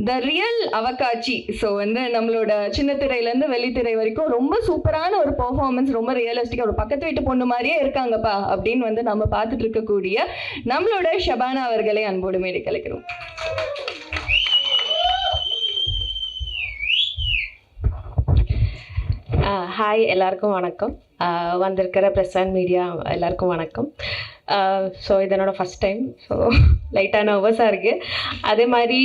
The real அவகாட்சி. So வந்து நம்மளோட சின்ன திரையிலேருந்து வெள்ளித்திரை வரைக்கும் ரொம்ப சூப்பரான ஒரு பெர்ஃபார்மன்ஸ், ரொம்ப ரியலிஸ்டிக்காக ஒரு பக்கத்து வீட்டு பொண்ணு மாதிரியே இருக்காங்கப்பா அப்படின்னு வந்து நம்ம பார்த்துட்டு இருக்கக்கூடிய நம்மளோட ஷபானா அவர்களை அன்போடு மேடை கலைக்கிறோம். ஹாய், எல்லாருக்கும் வணக்கம். வந்திருக்கிற ப்ரெஸ் அண்ட் மீடியா எல்லாருக்கும் வணக்கம். ஸோ இது என்னோடய ஃபஸ்ட் டைம். ஸோ லைட்டாக நர்வஸாக இருக்குது. அதே மாதிரி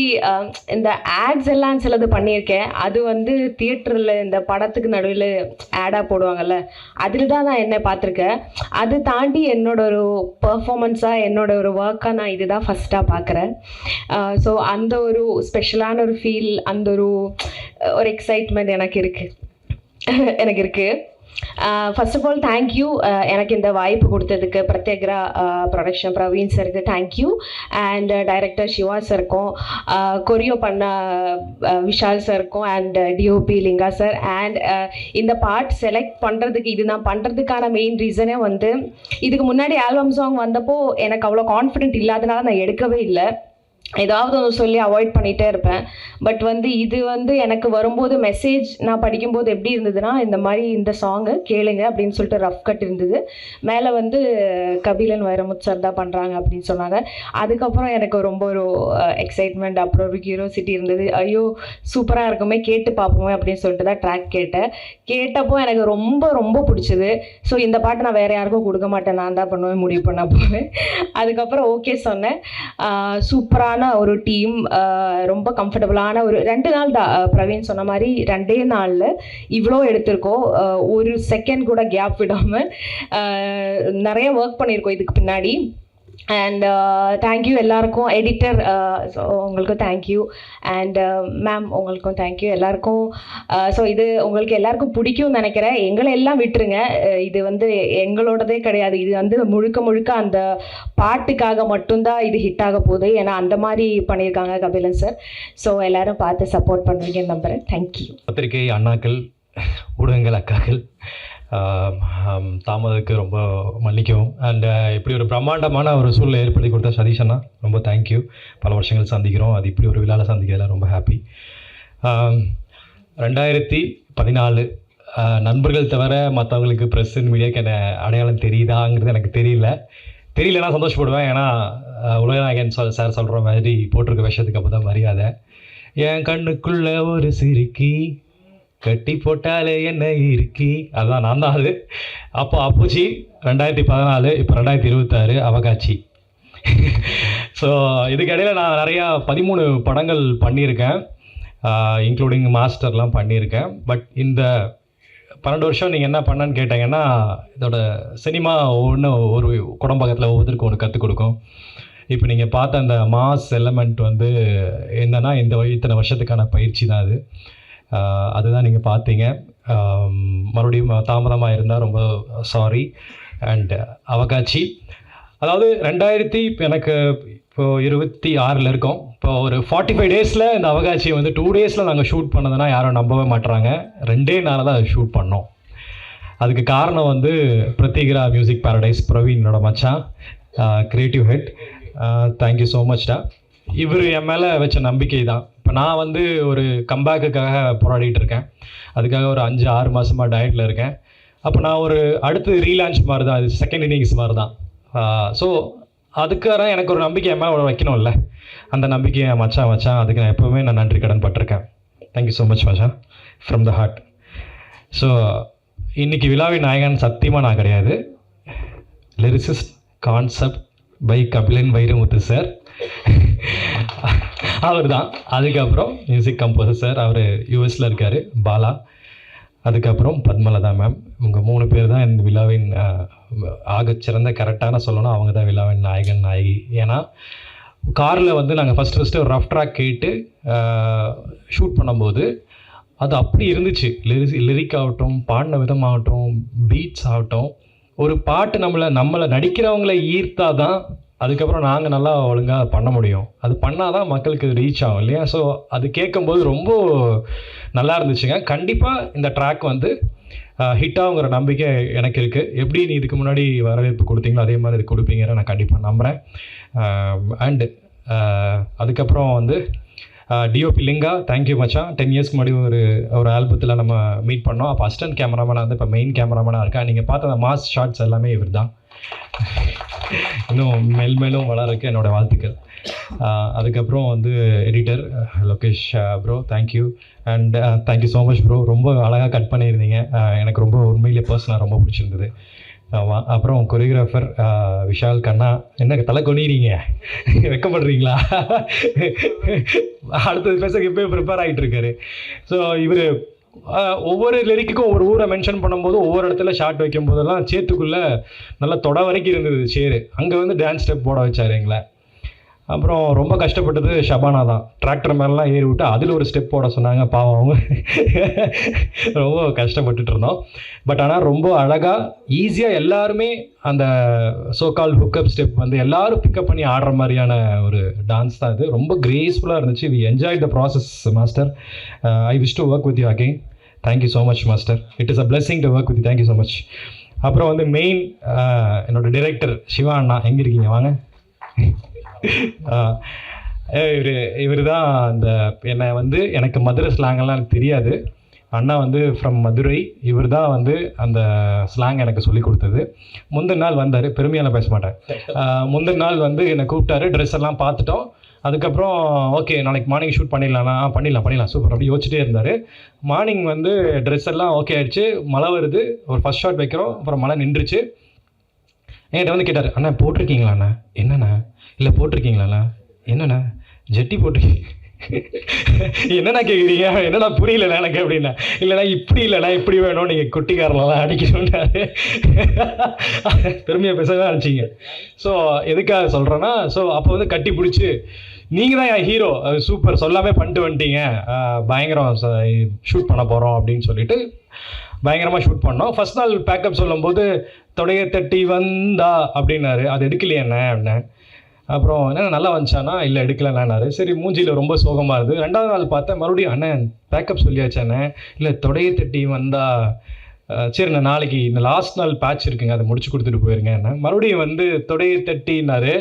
இந்த ஆட்ஸ் எல்லாம் சிலது பண்ணியிருக்கேன். அது வந்து தியேட்டரில் இந்த படத்துக்கு நடுவில் ஆடாக போடுவாங்கள்ல, அதில் தான் நான் என்ன பார்த்துருக்கேன். அது தாண்டி என்னோட ஒரு பர்ஃபார்மன்ஸாக, என்னோட ஒரு ஒர்க்காக நான் இதுதான் ஃபஸ்ட்டாக பார்க்குறேன். ஸோ அந்த ஒரு ஸ்பெஷலான ஒரு ஃபீல், அந்த ஒரு எக்ஸைட்மெண்ட் எனக்கு இருக்குது. ஃபர்ஸ்ட் ஆஃப் ஆல் தேங்க்யூ எனக்கு இந்த வாய்ப்பு கொடுத்ததுக்கு பிரத்யேகரா ப்ரொடக்ஷன் பிரவீன் சருக்கு தேங்க்யூ. அண்ட் டைரக்டர் சிவா சருக்கும், கொரியோ பண்ண விஷால் சருக்கும், and DOP Linga sir. And இந்த பார்ட் செலக்ட் பண்ணுறதுக்கு, இது நான் பண்ணுறதுக்கான மெயின் ரீசனே வந்து இதுக்கு முன்னாடி ஆல்பம் சாங் வந்தப்போ எனக்கு அவ்வளோ கான்ஃபிடென்ட் இல்லாதனால நான் எடுக்கவே இல்லை. ஏதாவது ஒன்று சொல்லி அவாய்ட் பண்ணிகிட்டே இருப்பேன். பட் வந்து இது வந்து எனக்கு வரும்போது மெசேஜ் நான் படிக்கும்போது எப்படி இருந்ததுன்னா, இந்த மாதிரி இந்த சாங்கு கேளுங்க அப்படின்னு சொல்லிட்டு ரஃப் கட் இருந்தது. மேலே வந்து கபிலன் வைரமுத்து சார் தான் பண்ணுறாங்க அப்படின்னு சொன்னாங்க. அதுக்கப்புறம் எனக்கு ரொம்ப ஒரு எக்ஸைட்மெண்ட், அப்புறம் ஒரு கியூரியாசிட்டி இருந்தது. ஐயோ சூப்பராக இருக்குமே, கேட்டு பார்ப்போமே அப்படின்னு சொல்லிட்டு தான் ட்ராக் கேட்டப்போ எனக்கு ரொம்ப ரொம்ப பிடிச்சது. ஸோ இந்த பாட்டு நான் வேறு யாருக்கும் கொடுக்க மாட்டேன், நான் தான் பண்ணுவேன் முடிவு பண்ண போவேன். அதுக்கப்புறம் ஓகே சொன்னேன். சூப்பரான ஒரு டீம், ரொம்ப கம்ஃபர்டபுளான ஒரு 2 நாள் தான். பிரவீன் சொன்ன மாதிரி 2 நாளில் இவ்வளோ எடுத்திருக்கோம். ஒரு செகண்ட் கூட கேப் விடாமல் நிறைய ஒர்க் பண்ணியிருக்கோம் இதுக்கு பின்னாடி. அண்ட் தேங்க்யூ எல்லாருக்கும். எடிட்டர் உங்களுக்கும் தேங்க்யூ. அண்ட் மேம் உங்களுக்கும் தேங்க்யூ எல்லாருக்கும். ஸோ இது உங்களுக்கு எல்லாருக்கும் பிடிக்கும்னு நினைக்கிறேன். எங்களை எல்லாம் விட்டுருங்க, இது வந்து எங்களோடதே கிடையாது. இது வந்து முழுக்க அந்த பாட்டுக்காக மட்டும்தான் இது ஹிட் ஆக போகுது. ஏன்னா அந்த மாதிரி பண்ணியிருக்காங்க கபிலன் சார். ஸோ எல்லாரும் பார்த்து சப்போர்ட் பண்ணுவீங்கன்னு நம்புகிறேன். தேங்க்யூ. பத்திரிகை அண்ணாக்கள், ஊடகங்கள் அக்காக்கள், தாமதத்துக்கு ரொம்ப மன்னிக்கவும். அண்ட் இப்படி ஒரு பிரம்மாண்டமான ஒரு சூழ்நிலை ஏற்படுத்தி கொடுத்த சதீஷ் அண்ணா ரொம்ப தேங்க்யூ. பல வருஷங்கள் சந்திக்கிறோம், அது இப்படி ஒரு விழாவில் சந்திக்கிறதுல ரொம்ப ஹாப்பி. 2014 நண்பர்கள் தவிர மற்றவங்களுக்கு ப்ரெஸ் மீடியாவுக்கு என்ன அடையாளம் தெரியுதாங்கிறது எனக்கு தெரியலன்னா சந்தோஷப்படுவேன். ஏன்னா உலகநாயகன் சார் சொல்கிற மாதிரி போட்டிருக்க விஷயத்துக்கு அப்போ தான் மரியாதை. என் கண்ணுக்குள்ள ஒரு சிரிக்கி கட்டி போட்டாலே என்ன இருக்கி, அதுதான் நான் தான் அது. அப்போச்சி 2014, இப்போ 2026 அவகாட்சி. ஸோ இதுக்கிடையில் நான் நிறையா 13 படங்கள் பண்ணியிருக்கேன், இன்க்ளூடிங் மாஸ்டர்லாம் பண்ணியிருக்கேன். பட் இந்த 12 வருஷம் நீங்கள் என்ன பண்ணன்னு கேட்டிங்கன்னா, இதோட சினிமா ஒரு குடம்பகத்தில் ஒவ்வொருத்தருக்கும் ஒன்று கற்றுக் கொடுக்கும். இப்போ நீங்கள் பார்த்த அந்த மாஸ் எலமெண்ட் வந்து என்னென்னா, இத்தனை வருஷத்துக்கான பயிற்சி தான் அது. அதுதான் நீங்கள் பார்த்தீங்க. மறுபடியும் தாமதமாக இருந்தால் ரொம்ப சாரி. அண்ட் அவகாட்சி அதாவது எனக்கு இப்போ 26 இருக்கோம். இப்போ ஒரு 45 டேஸில் இந்த அவகாட்சியை வந்து 2 டேஸில் நாங்கள் ஷூட் பண்ணதுன்னா யாரும் நம்பவே மாட்டுறாங்க. 2 நாளில் தான் ஷூட் பண்ணோம். அதுக்கு காரணம் வந்து பிரத்யேகரா மியூசிக் பாரடைஸ் பிரவீனோட மச்சான், கிரியேட்டிவ் ஹெட். தேங்க்யூ ஸோ மச்டா. இவர் என் மேலே வச்ச நம்பிக்கை தான். இப்போ நான் வந்து ஒரு கம்பேக்குக்காக போராடிட்டு இருக்கேன். அதுக்காக ஒரு 5-6 மாதமாக டயட்டில் இருக்கேன். அப்போ நான் ஒரு அடுத்து ரீலான்ச் மாதிரி தான், அது செகண்ட் இன்னிங்ஸ் மாதிரி தான். ஸோ அதுக்காக எனக்கு ஒரு நம்பிக்கை என் மேலே வைக்கணும்ல, அந்த நம்பிக்கையை என் மச்சான் அதுக்கு நான் எப்போவுமே நான் நன்றி கடன் பட்டிருக்கேன். தேங்க்யூ ஸோ மச் மச்சான், ஃப்ரம் த ஹார்ட். ஸோ இன்றைக்கி விழாவின் நாயகன் சத்தியமாக நான் கிடையாது. Lyricist concept by Kabilan Vairamuthu sir, அவர் தான். அதுக்கப்புறம் மியூசிக் கம்போசர் சார், அவர் யூஎஸில் இருக்கார், பாலா. அதுக்கப்புறம் பத்மலதா மேம். இவங்க 3 பேர் தான் இந்த விழாவின் ஆகச்சிறந்த கரெக்டான சொல்லணும், அவங்க தான் விழாவின் நாயகன் நாயகி. ஏன்னா காரில் வந்து நாங்கள் ஃபஸ்ட்டு ஒரு ரஃப் ட்ராக் கேட்டு ஷூட் பண்ணும்போது அது அப்படி இருந்துச்சு. லிரிக் ஆகட்டும், பாடின விதமாகட்டும், பீட்ஸ் ஆகட்டும், ஒரு பாட்டு நம்மளை நடிக்கிறவங்களை ஈர்த்தா தான் அதுக்கப்புறம் நாங்கள் நல்லா ஒழுங்காக பண்ண முடியும். அது பண்ணால் தான் மக்களுக்கு ரீச் ஆகும் இல்லையா? ஸோ அது கேட்கும்போது ரொம்ப நல்லா இருந்துச்சுங்க. கண்டிப்பாக இந்த ட்ராக் வந்து ஹிட் ஆகுங்கிற நம்பிக்கை எனக்கு இருக்குது. எப்படி நீ இதுக்கு முன்னாடி வரவேற்பு கொடுத்தீங்களோ அதே மாதிரி இது கொடுப்பீங்கன்னு நான் கண்டிப்பாக நம்புகிறேன். அண்டு அதுக்கப்புறம் வந்து டிஓபி லிங்கா, தேங்க்யூ மச்சான். 10 இயர்ஸ்க்கு முன்னாடி ஒரு ஆல்பத்தில் நம்ம மீட் பண்ணோம். அப்போ அசிஸ்டன்ட் கேமராமேனாக வந்து இப்போ மெயின் கேமராமேனாக இருக்கா. நீங்கள் பார்த்த அந்த மாஸ் ஷார்ட்ஸ் எல்லாமே இவர் தான். இன்னும் மேலும் வளர்றதுக்கு என்னோடய வாழ்த்துக்கள். அதுக்கப்புறம் வந்து editor Lokesh bro, thank you. And thank you so much bro. ரொம்ப அழகாக கட் பண்ணியிருந்தீங்க. எனக்கு ரொம்ப உண்மையிலே பர்சனலாக ரொம்ப பிடிச்சிருந்தது. ஆமாம். அப்புறம் கொரியோகிராஃபர் விஷால் கண்ணா, என்ன தலை கொனிறீங்க, வெக்கப்படுறீங்களா? அடுத்தது பேச இப்போயே ப்ரிப்பேர் ஆகிட்டு இருக்காரு. ஸோ இவர் ஒவ்வொரு லிரிக்குக்கும் ஒவ்வொரு ஊரை மென்ஷன் பண்ணும்போது ஒவ்வொரு இடத்துல ஷார்ட் வைக்கும் போதெல்லாம் சேத்துக்குள்ளே நல்லா தொட வரைக்கும் இருந்தது சேரு. அங்கே வந்து டான்ஸ் ஸ்டெப் போட வச்சார் எங்களை. அப்புறம் ரொம்ப கஷ்டப்பட்டது ஷபானா தான். டிராக்டர் மேலாம் ஏறி விட்டு அதில் ஒரு ஸ்டெப் போட சொன்னாங்க. பாவம் அவங்க ரொம்ப கஷ்டப்பட்டுட்டு இருந்தோம். பட் ஆனால் ரொம்ப அழகாக ஈஸியாக எல்லாருமே அந்த சோகால் ஹுக்கப் ஸ்டெப் வந்து எல்லோரும் பிக்கப் பண்ணி ஆடுற மாதிரியான ஒரு டான்ஸ் தான் இது. ரொம்ப கிரேஸ்ஃபுல்லாக இருந்துச்சு. We enjoy the process master. I wish to work with you again. Thank you so much master. It is a blessing to work with you. Thank you so much. அப்புறம் வந்து மெயின் என்னோட டிரெக்டர் சிவா அண்ணா, எங்கே இருக்கீங்க வாங்க. இவர் தான் அந்த என்னை வந்து எனக்கு மதுரை ஸ்லாங்கெல்லாம் எனக்கு தெரியாது. அண்ணா வந்து ஃப்ரம் மதுரை. இவர் தான் வந்து அந்த ஸ்லாங் எனக்கு சொல்லி கொடுத்தது. முந்தின நாள் வந்தார், பெருமையாக பேச மாட்டேன். முந்தின நாள் வந்து என்னை கூப்பிட்டாரு, ட்ரெஸ் எல்லாம் பார்த்துட்டோம். அதுக்கப்புறம் ஓகே நாளைக்கு மார்னிங் ஷூட் பண்ணிடலாம்ண்ணா. பண்ணிடலாம் சூப்பர் அப்படி யோசிச்சுட்டே இருந்தார். மார்னிங் வந்து ட்ரெஸ் எல்லாம் ஓகே ஆகிடுச்சு. மழை வருது, ஒரு ஃபஸ்ட் ஷாட் வைக்கிறோம். அப்புறம் மழை நின்றுச்சு. என்கிட்ட வந்து கேட்டார், அண்ணா போட்டிருக்கீங்களாண்ணா? என்னண்ணா? இல்லை போட்டிருக்கீங்களாண்ணா? என்னண்ணா ஜெட்டி போட்டிருக்கீங்க? என்னண்ணா கேட்குறீங்க? என்னண்ணா புரியலண்ணா எனக்கு அப்படின்னா. இல்லைண்ணா இப்படி இல்லைண்ணா இப்படி வேணும், நீங்கள் குட்டிக்காரலாம் அடிக்கணும்னாரு. பெருமையாக பேசவே ஆரம்பிச்சிங்க. ஸோ எதுக்காக சொல்கிறேன்னா, ஸோ அப்போ வந்து கட்டி பிடிச்சி நீங்கள் தான் என் ஹீரோ, சூப்பர் சொல்லாமே பண்ணிட்டு வந்துட்டீங்க, பயங்கரம் ஷூட் பண்ண போகிறோம் அப்படின்னு சொல்லிட்டு பயங்கரமாக ஷூட் பண்ணோம். ஃபஸ்ட் நாள் பேக்கப் சொல்லும்போது தொடைய தட்டி வந்தா அப்படின்னாரு. அது எடுக்கலையே என்ன அப்படின்னேன். அப்புறம் என்ன நல்லா வந்துச்சானா? இல்லை எடுக்கலன்னாரு. சரி மூஞ்சியில் ரொம்ப சோகமாக இருந்தது. 2வது நாள் பார்த்தேன், மறுபடியும் அண்ணன் பேக்கப் சொல்லியாச்சானே. இல்லை தொடைய தட்டி வந்தா. சரி நான் நாளைக்கு இந்த லாஸ்ட் நாள் பேட்ச் இருக்குங்க, அதை முடிச்சு கொடுத்துட்டு போயிருங்க என்ன. மறுபடியும் வந்து தொடைய தட்டினாரு.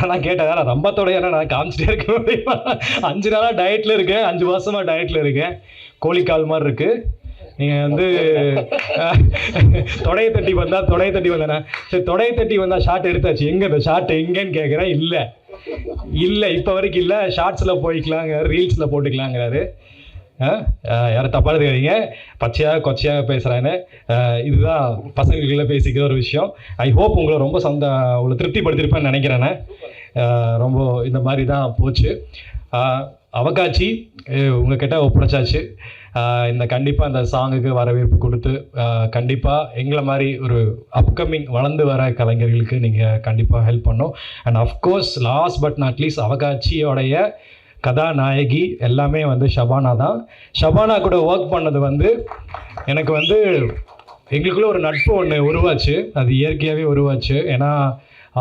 நான் கேட்டேன், நான் ரொம்ப தொடையானா நான் காமிச்சிட்டே இருக்கேன் அப்படின்னா. 5 நாளாக டயட்டில் இருக்கேன், 5 மாதமாக டயட்டில் இருக்கேன். கோழிக்கால் மாதிரி இருக்குது. நீங்கள் வந்து தொடைய தட்டி வந்தானே. சரி தொடைய தட்டி வந்தால் ஷார்ட் எடுத்தாச்சு, எங்கே இந்த ஷார்ட் எங்கேன்னு கேட்குறேன். இல்லை இப்போ வரைக்கும் இல்லை, ஷார்ட்ஸில் போய்க்கலாங்க, ரீல்ஸில் போட்டுக்கலாங்கிறாரு. யாரும் தப்பாக எடுத்துக்காதீங்க, பச்சையாக கொச்சையாக பேசுகிறான்னு. இதுதான் பசங்களுக்குள்ளே பேசிக்கிற ஒரு விஷயம். ஐ ஹோப் உங்களை ரொம்ப உங்களை திருப்திப்படுத்திருப்பேன்னு நினைக்கிறேன்னு. ரொம்ப இந்த மாதிரி தான் போச்சு. அவகாட்சி உங்ககிட்ட ஒப்படைச்சாச்சு. இந்த கண்டிப்பாக அந்த சாங்குக்கு வரவேற்பு கொடுத்து கண்டிப்பாக எங்களை மாதிரி ஒரு அப்கமிங் வளர்ந்து வர கலைஞர்களுக்கு நீங்கள் கண்டிப்பாக ஹெல்ப் பண்ணோம். And of course last but not least அவகாட்சியோடைய கதாநாயகி எல்லாமே வந்து ஷபானா தான். ஷபானா கூட ஒர்க் பண்ணது வந்து எனக்கு வந்து எங்களுக்குள்ள ஒரு நட்பு ஒன்று உருவாச்சு. அது இயற்கையாகவே உருவாச்சு. ஏன்னா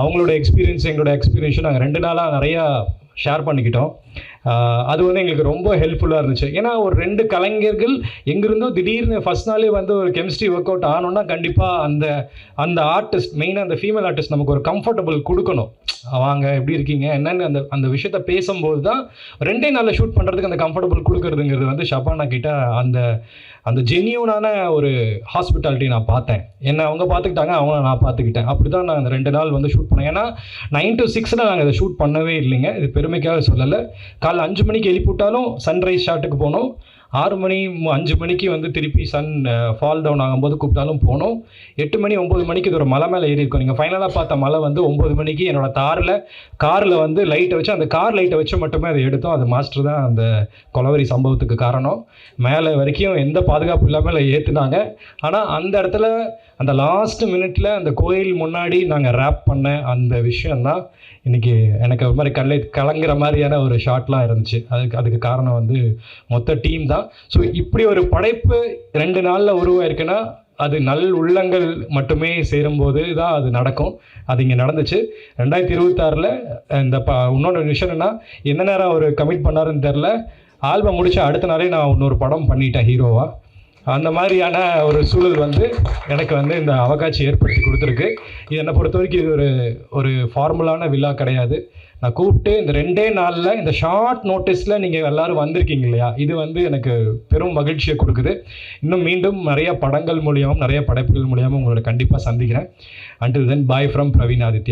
அவங்களோட எக்ஸ்பீரியன்ஸ் எங்களோட எக்ஸ்பீரியன்ஸும் நாங்கள் 2 நாளாக நிறையா ஷேர் பண்ணிக்கிட்டோம். அது வந்து எங்களுக்கு ரொம்ப ஹெல்ப்ஃபுல்லாக இருந்துச்சு. ஏன்னா ஒரு 2 கலைஞர்கள் எங்கிருந்தோ திடீர்னு ஃபஸ்ட் நாளே வந்து ஒரு கெமிஸ்ட்ரி ஒர்க் அவுட் ஆனோன்னா கண்டிப்பாக அந்த ஆர்டிஸ்ட், மெயினாக அந்த ஃபீமேல் ஆர்டிஸ்ட் நமக்கு ஒரு கம்ஃபர்டபுள் கொடுக்கணும். வாங்க எப்படி இருக்கீங்க என்னன்னு அந்த விஷயத்த பேசும்போது தான் 2 நாளில் ஷூட் பண்ணுறதுக்கு அந்த கம்ஃபர்டபுள் கொடுக்குறதுங்கிறது வந்து ஷபானா கிட்ட அந்த ஜென்யூனான ஒரு ஹாஸ்பிட்டாலிட்டி நான் பார்த்தேன். என்னை அவங்க பார்த்துக்கிட்டாங்க, அவங்கள நான் பார்த்துக்கிட்டேன். அப்படி தான் நான் அந்த 2 நாள் வந்து ஷூட் பண்ணேன். ஏன்னா 9 to 6 நாங்கள் அதை ஷூட் பண்ணவே இல்லைங்க. இது பெருமைக்காக சொல்லலை. காலைல 5 மணிக்கு எழுப்பிவிட்டாலும் சன்ரைஸ் ஷாட்டுக்கு போனோம். 6 மணி 5 மணிக்கு வந்து திருப்பி சன் ஃபால் டவுன் ஆகும்போது கூப்பிட்டாலும் போனோம். 8 மணி 9 மணிக்கு இது ஒரு மலை மேலே ஏறி இருக்கும். நீங்கள் ஃபைனலாக பார்த்த மலை வந்து 9 மணிக்கு என்னோடய காரில் வந்து லைட்டை வச்சு, அந்த கார் லைட்டை வச்சு மட்டுமே அதை எடுத்தோம். அது மாஸ்டர் தான் அந்த கொலவரி சம்பவத்துக்கு காரணம். மேலே வரைக்கும் எந்த பாதுகாப்பு இல்லாமல் ஏற்றுனாங்க. ஆனால் அந்த இடத்துல அந்த லாஸ்ட் மினிட்ல அந்த கோயில் முன்னாடி நாங்கள் ரேப் பண்ண அந்த விஷயந்தான் இன்றைக்கி எனக்கு ஒரு மாதிரி கலங்குற மாதிரியான ஒரு ஷாட்லாம் இருந்துச்சு. அதுக்கு காரணம் வந்து மொத்த டீம் தான். ஸோ இப்படி ஒரு படைப்பு 2 நாளில் உருவாயிருக்குன்னா அது நல் உள்ளங்கள் மட்டுமே சேரும்போது தான் அது நடக்கும். அது இங்கே நடந்துச்சு. 2026 இந்த இன்னொரு விஷயம் என்னென்னா, எந்த நேரம் அவர் கமிட் பண்ணாருன்னு தெரில. ஆல்பம் முடிச்ச அடுத்த நாளே நான் இன்னொரு படம் பண்ணிட்டேன் ஹீரோவாக. அந்த மாதிரியான ஒரு சூழல் வந்து எனக்கு வந்து இந்த அவகாட்சி ஏற்படுத்தி கொடுத்துருக்கு. இது என்னை பொறுத்த வரைக்கும் இது ஒரு ஃபார்முலான விழா கிடையாது. நான் கூப்பிட்டு இந்த 2 நாளில் இந்த ஷார்ட் நோட்டீஸில் நீங்கள் எல்லோரும் வந்திருக்கீங்க இல்லையா, இது வந்து எனக்கு பெரும் மகிழ்ச்சியை கொடுக்குது. இன்னும் மீண்டும் நிறைய படங்கள் மூலியமாக நிறைய படைப்புகள் மூலியமாக உங்களோட கண்டிப்பாக சந்திக்கிறேன். Until then, bye from Praveen Aditya.